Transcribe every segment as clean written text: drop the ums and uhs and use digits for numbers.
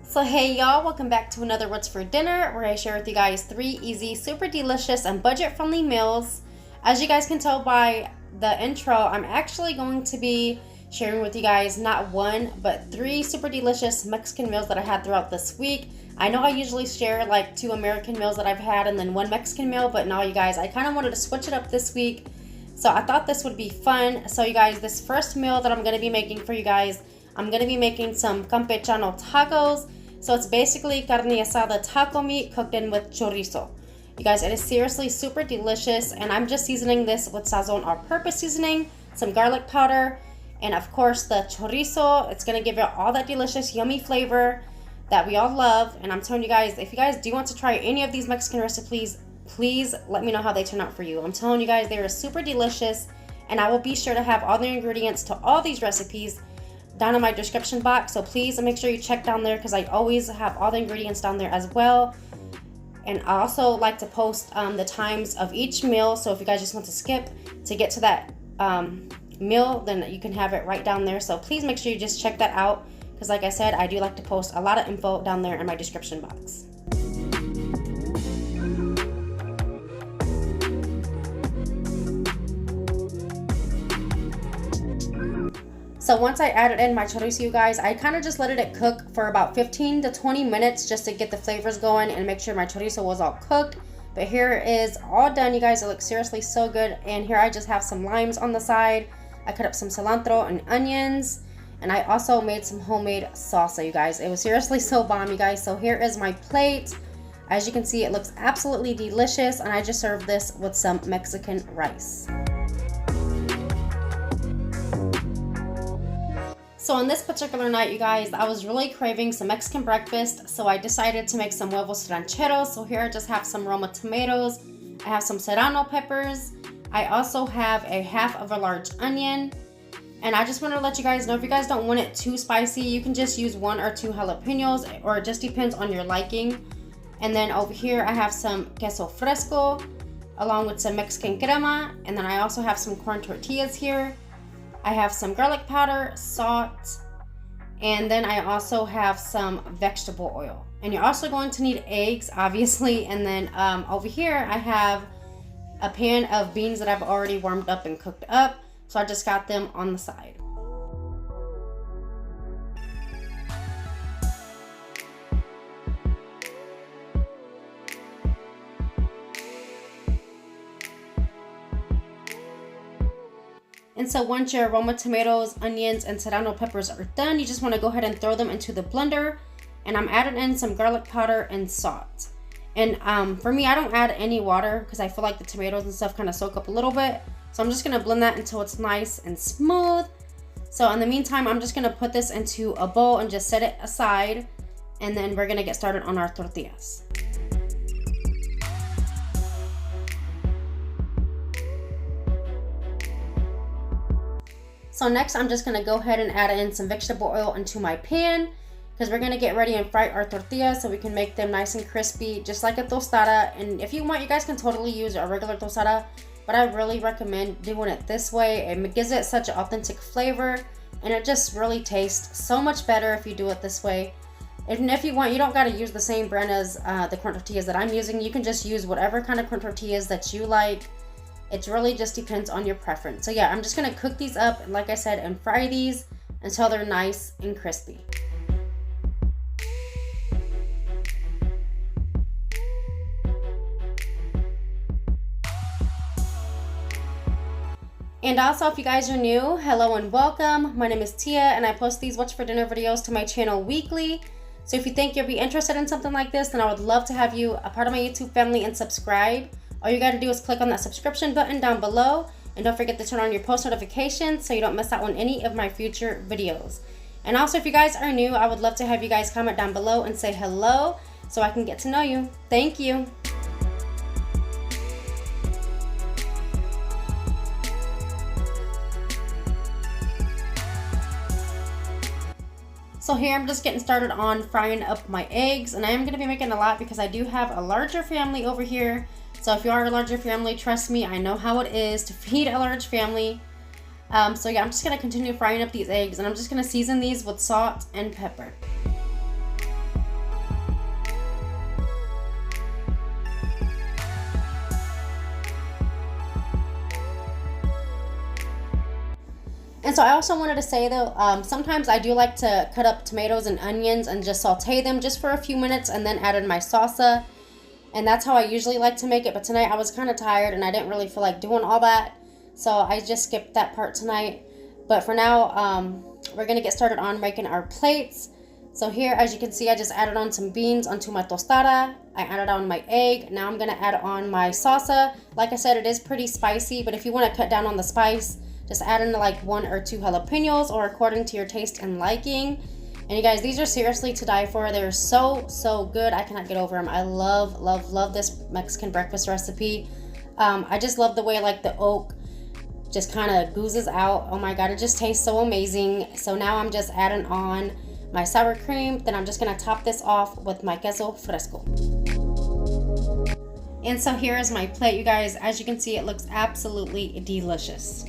So hey y'all, welcome back to another What's for Dinner, where I share with you guys 3 easy, super delicious, and budget-friendly meals. As you guys can tell by the intro, I'm actually going to be sharing with you guys not 1, but 3 super delicious Mexican meals that I had throughout this week. I know I usually share like 2 American meals that I've had and then 1 Mexican meal, but no, you guys, I kind of wanted to switch it up this week. So I thought this would be fun. So you guys, this first meal that I'm going to be making for you guys, I'm going to be making some Campechano tacos. So it's basically carne asada taco meat cooked in with chorizo. You guys, it is seriously super delicious, and I'm just seasoning this with sazon all-purpose seasoning, some garlic powder, and of course the chorizo. It's going to give it all that delicious, yummy flavor that we all love. And I'm telling you guys, if you guys do want to try any of these Mexican recipes, please let me know how they turn out for you. I'm telling you guys, they are super delicious, and I will be sure to have all the ingredients to all these recipes down in my description box, so please make sure you check down there because I always have all the ingredients down there as well. And I also like to post the times of each meal, so if you guys just want to skip to get to that meal, then you can have it right down there. So please make sure you just check that out because like I said, I do like to post a lot of info down there in my description box. So once I added in my chorizo, you guys, I kind of just let it cook for about 15 to 20 minutes just to get the flavors going and make sure my chorizo was all cooked. But here it is all done, you guys. It looks seriously so good. And here I just have some limes on the side. I cut up some cilantro and onions. And I also made some homemade salsa, you guys. It was seriously so bomb, you guys. So here is my plate. As you can see, it looks absolutely delicious. And I just served this with some Mexican rice. So on this particular night, you guys, I was really craving some Mexican breakfast, so I decided to make some huevos rancheros. So here I just have some Roma tomatoes, I have some serrano peppers, I also have a half of a large onion, and I just want to let you guys know, if you guys don't want it too spicy, you can just use 1 or 2 jalapenos, or it just depends on your liking. And then over here I have some queso fresco, along with some Mexican crema, and then I also have some corn tortillas here. I have some garlic powder, salt, and then I also have some vegetable oil. And you're also going to need eggs, obviously. And then over here, I have a pan of beans that I've already warmed up and cooked up. So I just got them on the side. And so once your Roma tomatoes, onions, and serrano peppers are done, you just want to go ahead and throw them into the blender. And I'm adding in some garlic powder and salt. And for me, I don't add any water because I feel like the tomatoes and stuff kind of soak up a little bit. So I'm just going to blend that until it's nice and smooth. So in the meantime, I'm just going to put this into a bowl and just set it aside. And then we're going to get started on our tortillas. So next, I'm just gonna go ahead and add in some vegetable oil into my pan because we're gonna get ready and fry our tortillas so we can make them nice and crispy, just like a tostada. And if you want, you guys can totally use a regular tostada, but I really recommend doing it this way. It gives it such an authentic flavor, and it just really tastes so much better if you do it this way. And if you want, you don't gotta use the same brand as the corn tortillas that I'm using. You can just use whatever kind of corn tortillas that you like. It really just depends on your preference. So yeah, I'm just gonna cook these up, like I said, and fry these until they're nice and crispy. And also, if you guys are new, hello and welcome. My name is Tia, and I post these What's for Dinner videos to my channel weekly. So if you think you'll be interested in something like this, then I would love to have you a part of my YouTube family and subscribe. All you gotta do is click on that subscription button down below, and don't forget to turn on your post notifications so you don't miss out on any of my future videos. And also, if you guys are new, I would love to have you guys comment down below and say hello so I can get to know you. Thank you. So here I'm just getting started on frying up my eggs, and I am gonna be making a lot because I do have a larger family over here. So if you are a larger family, trust me, I know how it is to feed a large family. So yeah, I'm just going to continue frying up these eggs, and I'm just going to season these with salt and pepper. so I also wanted to say though, sometimes I do like to cut up tomatoes and onions and just saute them just for a few minutes and then add in my salsa. And that's how I usually like to make it. But tonight I was kind of tired and I didn't really feel like doing all that. So I just skipped that part tonight. But for now, we're going to get started on making our plates. So here, as you can see, I just added on some beans onto my tostada. I added on my egg. Now I'm going to add on my salsa. Like I said, it is pretty spicy. But if you want to cut down on the spice, just add in like 1 or 2 jalapenos or according to your taste and liking. And you guys, these are seriously to die for. They're so good. I cannot get over them. I love this Mexican breakfast recipe. I just love the way like the oak just kind of oozes out. Oh my God, it just tastes so amazing. So now I'm just adding on my sour cream. Then I'm just gonna top this off with my queso fresco. And so here is my plate, you guys. As you can see, it looks absolutely delicious.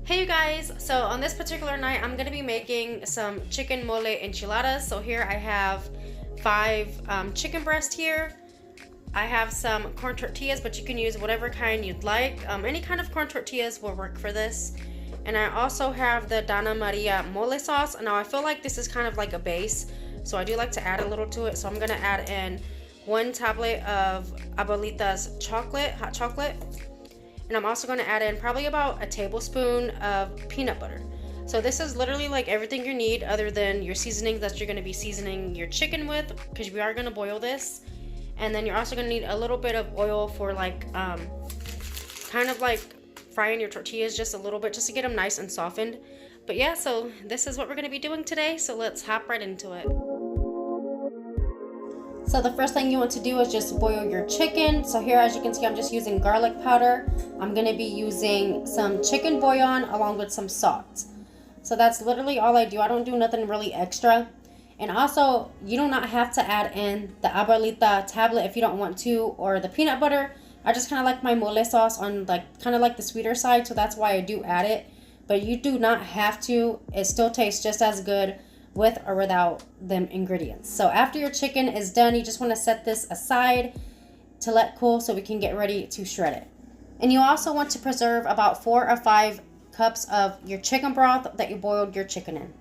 Hey you guys, so on this particular night, I'm gonna be making some chicken mole enchiladas. So here I have 5 chicken breast here. I have some corn tortillas, but you can use whatever kind you'd like. Any kind of corn tortillas will work for this. And I also have the Dona Maria mole sauce. Now I feel like this is kind of like a base, so I do like to add a little to it. So I'm gonna add in 1 tablet of Abuelita's hot chocolate. And I'm also going to add in probably about a tablespoon of peanut butter. So this is literally like everything you need other than your seasonings that you're going to be seasoning your chicken with, because we are going to boil this. And then you're also going to need a little bit of oil for like kind of like frying your tortillas just a little bit, just to get them nice and softened. But yeah, so this is what we're going to be doing today. So let's hop right into it. So the first thing you want to do is just boil your chicken. So here, as you can see, I'm just using garlic powder. I'm going to be using some chicken bouillon along with some salt. So that's literally all I do. I don't do nothing really extra. And also, you do not have to add in the Abuelita tablet if you don't want to, or the peanut butter. I just kind of like my mole sauce on like kind of like the sweeter side, so that's why I do add it. But you do not have to. It still tastes just as good with or without them ingredients. So after your chicken is done, you just want to set this aside to let cool so we can get ready to shred it. And you also want to preserve about 4 or 5 cups of your chicken broth that you boiled your chicken in.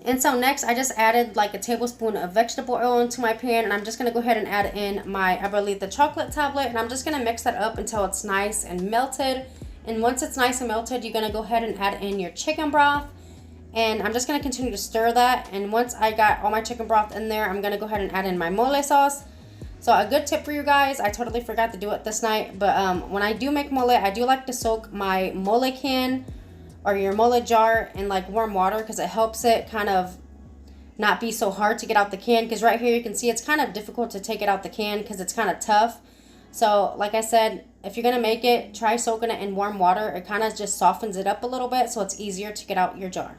And so next, I just added like a tablespoon of vegetable oil into my pan, and I'm just going to go ahead and add in my Abuelita chocolate tablet, and I'm just going to mix that up until it's nice and melted. And once it's nice and melted, you're going to go ahead and add in your chicken broth. And I'm just going to continue to stir that. And once I got all my chicken broth in there, I'm going to go ahead and add in my mole sauce. So a good tip for you guys, I totally forgot to do it this night. But when I do make mole, I do like to soak my mole can or your mole jar in like warm water, because it helps it kind of not be so hard to get out the can. Because right here you can see it's kind of difficult to take it out the can because it's kind of tough. So like I said, if you're going to make it, try soaking it in warm water. It kind of just softens it up a little bit, so it's easier to get out your jar.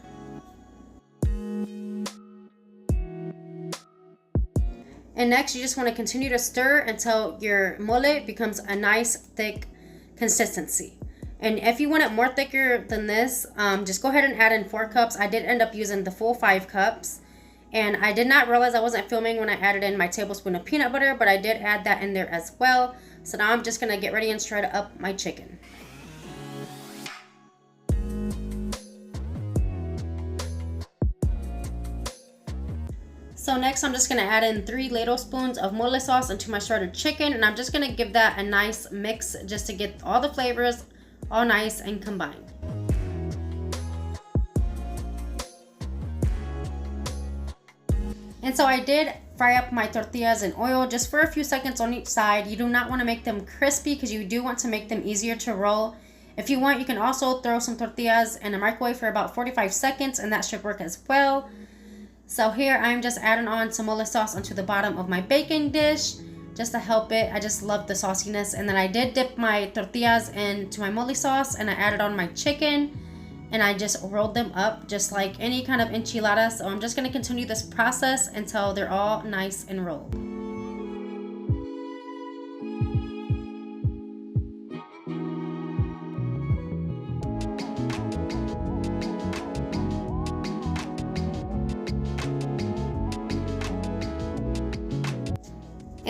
And next, you just want to continue to stir until your mole becomes a nice thick consistency. And if you want it more thicker than this, just go ahead and add in 4 cups. I did end up using the full 5 cups. And I did not realize I wasn't filming when I added in my tablespoon of peanut butter, but I did add that in there as well. So now I'm just going to get ready and shred up my chicken. So next, I'm just going to add in 3 ladle spoons of mole sauce into my shredded chicken, and I'm just going to give that a nice mix just to get all the flavors all nice and combined. And so I did fry up my tortillas in oil just for a few seconds on each side. You do not want to make them crispy because you do want to make them easier to roll. If you want, you can also throw some tortillas in a microwave for about 45 seconds, and that should work as well. So here I'm just adding on some mole sauce onto the bottom of my baking dish just to help it. I just love the sauciness. And then I did dip my tortillas into my mole sauce, and I added on my chicken. And I just rolled them up just like any kind of enchilada. So I'm just going to continue this process until they're all nice and rolled.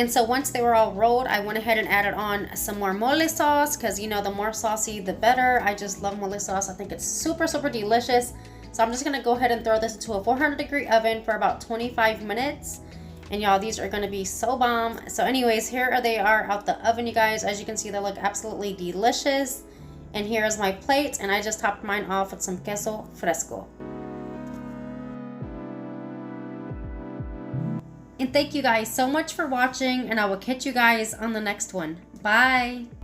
And so once they were all rolled, I went ahead and added on some more mole sauce, because you know, the more saucy the better. I just love mole sauce. I think it's super, super delicious. So I'm just gonna go ahead and throw this into a 400-degree oven for about 25 minutes. And y'all, these are gonna be so bomb. So anyways, here they are out the oven, you guys. As you can see, they look absolutely delicious. And here is my plate, and I just topped mine off with some queso fresco. And thank you guys so much for watching, and I will catch you guys on the next one. Bye!